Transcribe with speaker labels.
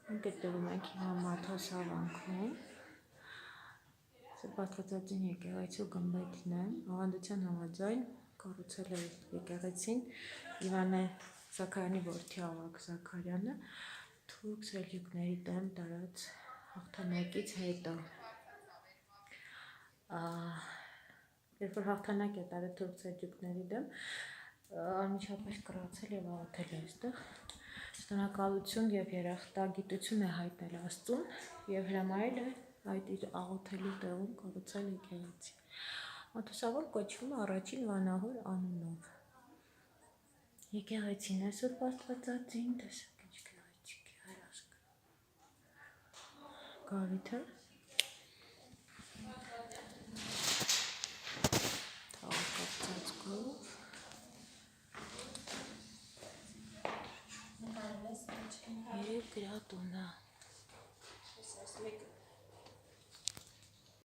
Speaker 1: Գտնվում ենք Մաթոս հավանքում, Սրբաստվածածին եկեղեցու գմբեթն է, ավանդության համաձայն կառուցել է եկեղեցին Իվանե Զաքարյանի որդի Ավագ Զաքարյանը թուրք սելջուկների դեմ տարած հաղթանակից հետո։ Երբ որ հաղթանակ է տարել թուրք սելջուկների դեմ, անմիջապես կրացել եւ աղոթել է այստեղ։ Շնորհակալություն եւ երախտագիտություն է հայտնել Աստծուն եւ հրամայել է այդ իր աղոթելու տեղում կառուցել եկեղեցի։ Մաթոսավան կոչվում է առաջին վանահոր անունով։ Եկեղեցին է Սուրբ Աստվածածին, տեսեք ինչ գեղեցիկ է հայրազգ։ Գավիթը թաղակապ ծածկով Երև գրատունը